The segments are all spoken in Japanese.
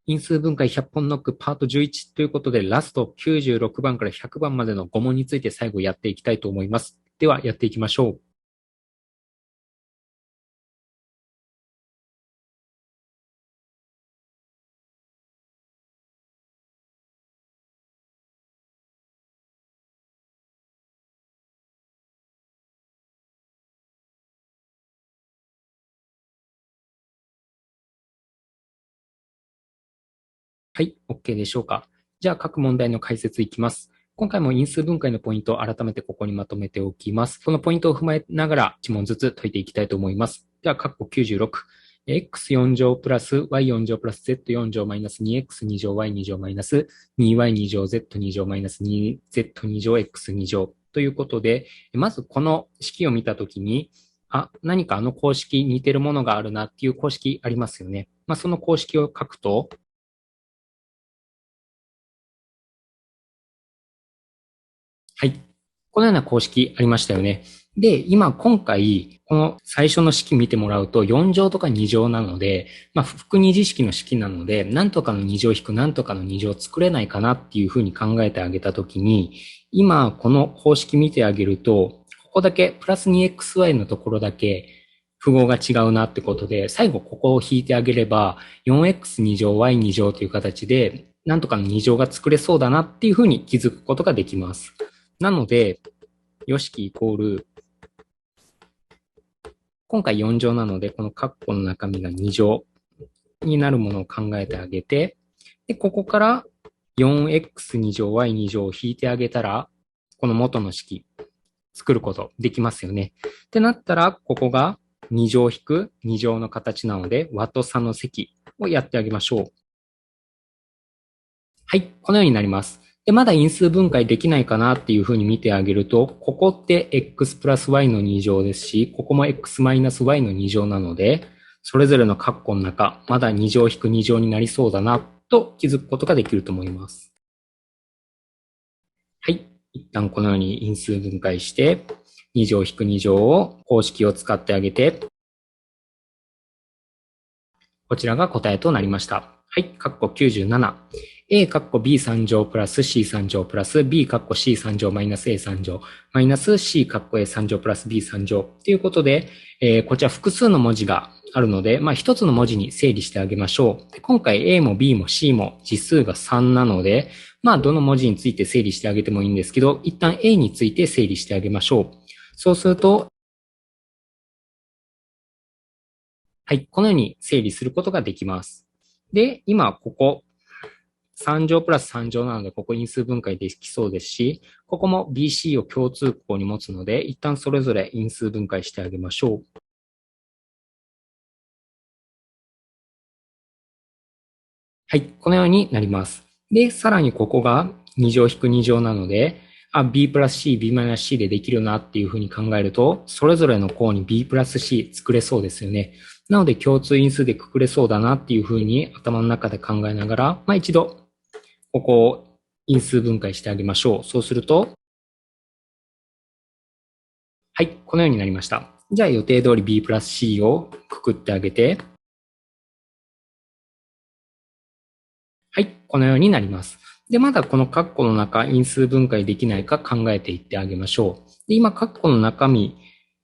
因数分解100本ノックパート11ということで、ラスト96番から100番までの5問について最後やっていきたいと思います。では、やっていきましょう。はい、OK でしょうか。じゃあ、各問題の解説いきます。今回も因数分解のポイントを改めてここにまとめておきます。このポイントを踏まえながら1問ずつ解いていきたいと思います。では、括弧96。x4 乗プラス y4 乗プラス z4 乗マイナス 2x2 乗 y2 乗マイナス 2y2 乗 z2 乗マイナス 2z2 乗 x2 乗ということで、まずこの式を見たときに、何かあの公式似てるものがあるなっていう公式ありますよね。その公式を書くと、はい。このような公式ありましたよね。で、今回、この最初の式見てもらうと、4乗とか2乗なので、複二次式の式なので、なんとかの2乗引くなんとかの2乗作れないかなっていうふうに考えてあげたときに、今、この方式見てあげると、ここだけ、プラス 2xy のところだけ、符号が違うなってことで、最後ここを引いてあげれば、4x2 乗 y2 乗という形で、なんとかの2乗が作れそうだなっていうふうに気づくことができます。なので、よしきイコール、今回4乗なので、この括弧の中身が2乗になるものを考えてあげて、で、ここから 4x2 乗 y2 乗を引いてあげたら、この元の式作ることできますよね。ってなったら、ここが2乗引く2乗の形なので、和と差の積をやってあげましょう。はい、このようになります。で、まだ因数分解できないかなっていうふうに見てあげると、ここって x プラス y の2乗ですし、ここも x マイナス y の2乗なので、それぞれの括弧の中、まだ2乗引く2乗になりそうだなと気づくことができると思います。はい。一旦このように因数分解して、2乗引く2乗を公式を使ってあげて、こちらが答えとなりました。はい。括弧97。a 括弧 b3 乗プラス c3 乗プラス b 括弧 c3 乗マイナス a3 乗マイナス c 括弧 a3 乗プラス b3 乗ということで、こちら複数の文字があるので、一つの文字に整理してあげましょう。今回 a も b も c も実数が3なので、どの文字について整理してあげてもいいんですけど、一旦 a について整理してあげましょう。そうすると、はい、このように整理することができます。で、今ここ、3乗プラス3乗なので、ここ因数分解できそうですし、ここも BC を共通項に持つので、一旦それぞれ因数分解してあげましょう。はい、このようになります。で、さらにここが2乗引く2乗なので、B プラス C、B マイナス C でできるなっていうふうに考えると、それぞれの項に B プラス C 作れそうですよね。なので共通因数でくくれそうだなっていうふうに頭の中で考えながら、一度ここを因数分解してあげましょう。そうすると、はい、このようになりました。じゃあ予定通り B プラス C をくくってあげて、はい、このようになります。で、まだこの括弧の中、因数分解できないか考えていってあげましょう。で、今、括弧の中身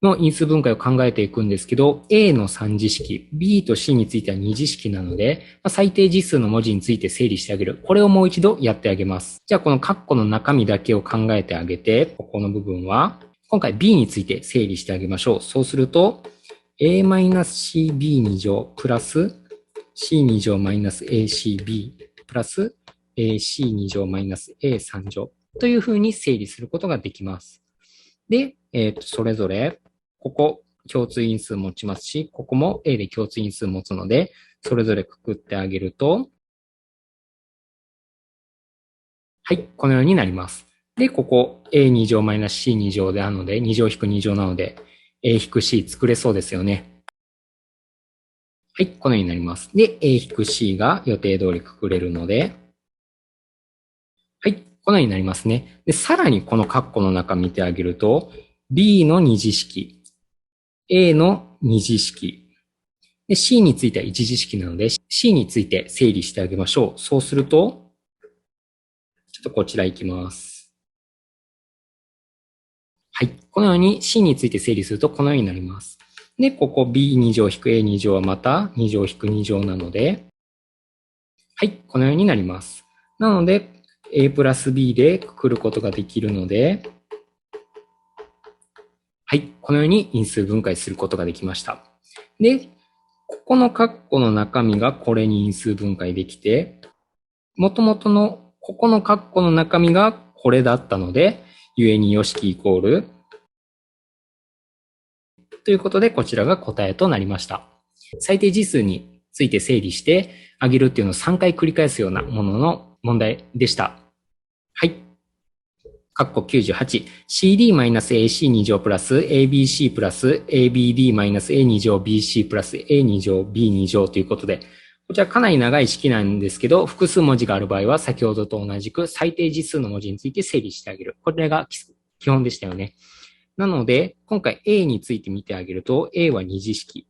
の因数分解を考えていくんですけど、A の3次式、B と C については2次式なので、最低実数の文字について整理してあげる。これをもう一度やってあげます。じゃあ、この括弧の中身だけを考えてあげて、ここの部分は、今回 B について整理してあげましょう。そうすると、A-CB2 乗プラス C2 乗マイナス ACB プラス AC2 乗マイナス A3 乗というふうに整理することができます。で、それぞれ、ここ共通因数持ちますし、ここも A で共通因数持つので、それぞれくくってあげると、はい、このようになります。で、ここ A2 乗マイナス C2 乗であるので、2乗引く2乗なので、A-C 作れそうですよね。はい、このようになります。で、A-C が予定通りくくれるので、はい、このようになりますね。で、さらにこの括弧の中見てあげると、B の二次式、A の二次式、で、C については一次式なので、C について整理してあげましょう。そうすると、ちょっとこちら行きます。はい。このように C について整理するとこのようになります。で、ここ B2 乗引く A2 乗はまた2乗引く2乗なので、はい。このようになります。なので、A プラス B でくくることができるので、はい。このように因数分解することができました。で、ここの括弧の中身がこれに因数分解できて、元々のここの括弧の中身がこれだったので、故に様式イコールということで、こちらが答えとなりました。最低次数について整理してあげるっていうのを3回繰り返すようなものの問題でした。はい。括弧98、CD-AC2 乗プラス ABC プラス ABD-A2 乗 BC プラス A2 乗 B2 乗ということで、こちらかなり長い式なんですけど、複数文字がある場合は先ほどと同じく最低次数の文字について整理してあげる。これが基本でしたよね。なので、今回 A について見てあげると、A は二次式、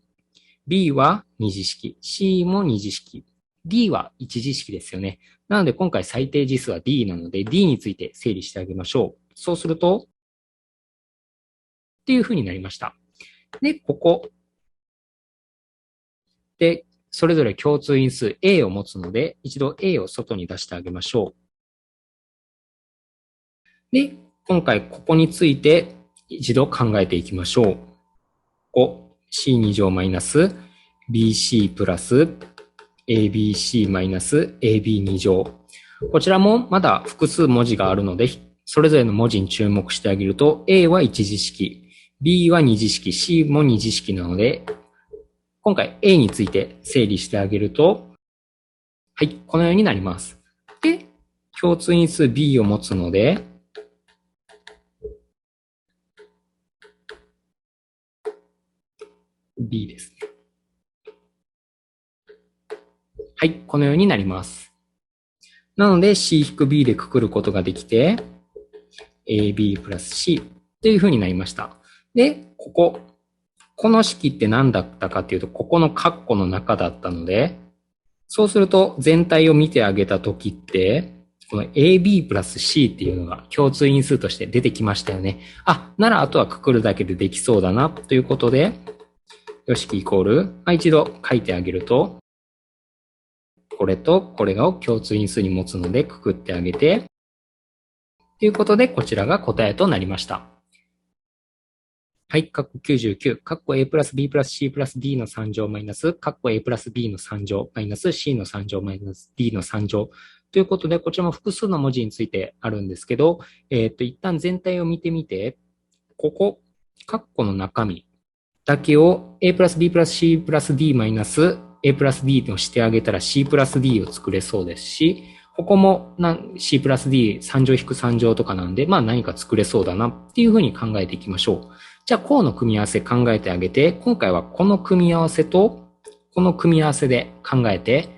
B は二次式、C も二次式、D は一次式ですよね。なので今回最低次数は D なので D について整理してあげましょう。そうすると、っていう風になりました。で、ここで、それぞれ共通因数 A を持つので、一度 A を外に出してあげましょう。で、今回ここについて一度考えていきましょう。5C2 乗マイナス BC プラス ABC マイナス AB2 乗。こちらもまだ複数文字があるので、それぞれの文字に注目してあげると、A は一次式、B は二次式、C も二次式なので、今回 A について整理してあげると、はい、このようになります。で、共通因数 B を持つので、B ですね。はい、このようになります。なので C-B でくくることができて、AB プラス C というふうになりました。で、この式って何だったかっていうと、ここの括弧の中だったので、そうすると全体を見てあげたときって、この AB プラス C っていうのが共通因数として出てきましたよね。ならあとはくくるだけでできそうだなということで、よしきイコール、一度書いてあげると、これとこれを共通因数に持つのでくくってあげて、ということでこちらが答えとなりました。はい、括弧99、括弧 A プラス B プラス C プラス D の3乗マイナス、括弧 A プラス B の3乗マイナス C の3乗マイナス D の3乗。ということで、こちらも複数の文字についてあるんですけど、一旦全体を見てみて、括弧の中身だけを A プラス B プラス C プラス D マイナス A プラス D としてあげたら C プラス D を作れそうですし、ここもC プラス D3 乗引く3乗とかなんで、何か作れそうだなっていうふうに考えていきましょう。じゃあ、こうの組み合わせ考えてあげて、今回はこの組み合わせと、この組み合わせで考えて、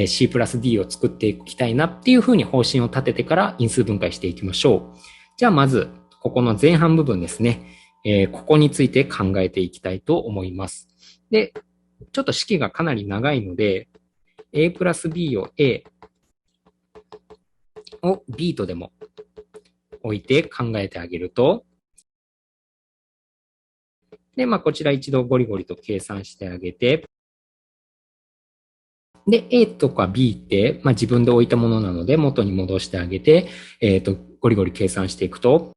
C プラス D を作っていきたいなっていうふうに方針を立ててから因数分解していきましょう。じゃあ、まず、ここの前半部分ですね。ここについて考えていきたいと思います。で、ちょっと式がかなり長いので、A プラス B を A を B とでも置いて考えてあげると、で、こちら一度ゴリゴリと計算してあげて、で、A とか B って、自分で置いたものなので元に戻してあげて、ゴリゴリ計算していくと、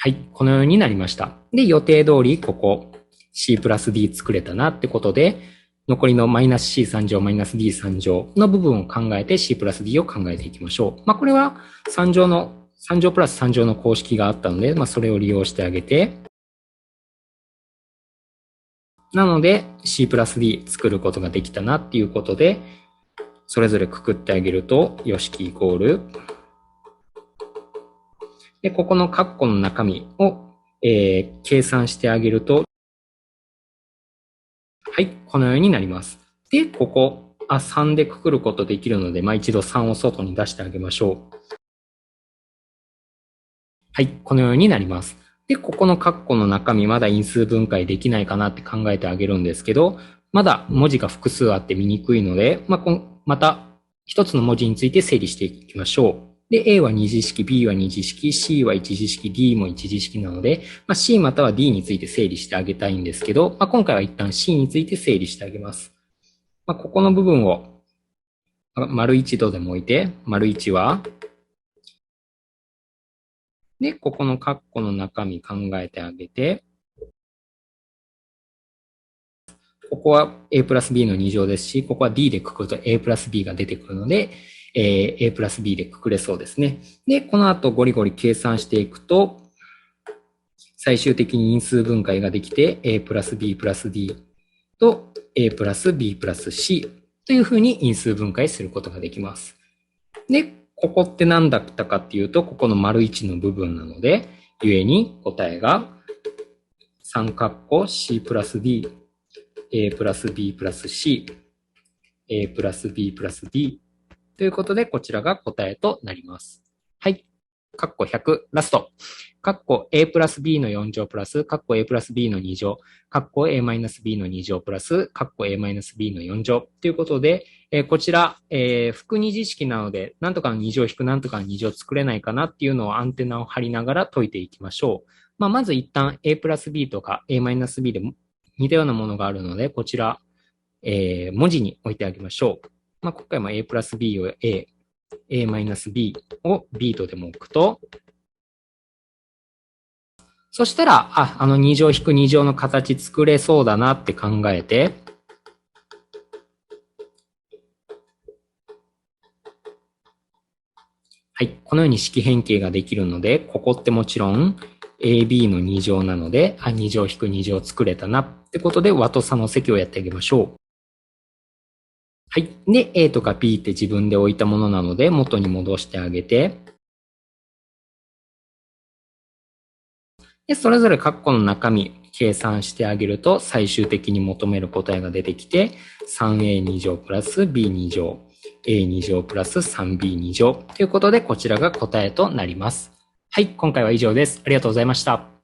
はい、このようになりました。で、予定通りここ C プラス D 作れたなってことで、残りのマイナス C3 乗マイナス D3 乗の部分を考えて C プラス D を考えていきましょう。これは3乗プラス3乗の公式があったので、それを利用してあげて、なので C プラス D 作ることができたなっていうことで、それぞれくくってあげると、よしきイコール、で、ここの括弧の中身を、計算してあげると、はい、このようになります。で、ここ、3でくくることできるので、一度3を外に出してあげましょう。はい、このようになります。で、ここの括弧の中身まだ因数分解できないかなって考えてあげるんですけど、まだ文字が複数あって見にくいので、また一つの文字について整理していきましょう。で、A は二次式、B は二次式、C は一次式、D も一次式なので、C または D について整理してあげたいんですけど、今回は一旦 C について整理してあげます。ここの部分を丸1度でも置いて、丸1は、で、ここの括弧の中身考えてあげて、ここは A プラス B の2乗ですし、ここは D でくくると A プラス B が出てくるので、A プラス B でくくれそうですね。で、この後ゴリゴリ計算していくと、最終的に因数分解ができて A プラス B プラス D と A プラス B プラス C というふうに因数分解することができます。で、ここって何だったかっていうと、ここの丸1の部分なので、故に答えが3括弧 C プラス D、A プラス B プラス C、A プラス B プラス D ということで、こちらが答えとなります。はい。括弧100、ラスト。括弧 A プラス B の4乗プラス、括弧 A プラス B の2乗、括弧 A マイナス B の2乗プラス、括弧 A マイナス B の4乗ということで、こちら、複二次式なので、なんとかの2乗引くなんとかの2乗作れないかなっていうのをアンテナを張りながら解いていきましょう。まず一旦 A プラス B とか A マイナス B で似たようなものがあるので、こちら、文字に置いてあげましょう。今回も A プラス B を A マイナス B を B とでも置くと、そしたら、2乗引く2乗の形作れそうだなって考えて、はい。このように式変形ができるので、ここってもちろん AB の2乗なので、2乗引く2乗作れたなってことで、和と差の積をやってあげましょう。はい。で、A とか B って自分で置いたものなので、元に戻してあげて、で、それぞれ括弧の中身、計算してあげると、最終的に求める答えが出てきて、3A2 乗プラス B2 乗、A2 乗プラス 3B2 乗ということで、こちらが答えとなります。はい、今回は以上です。ありがとうございました。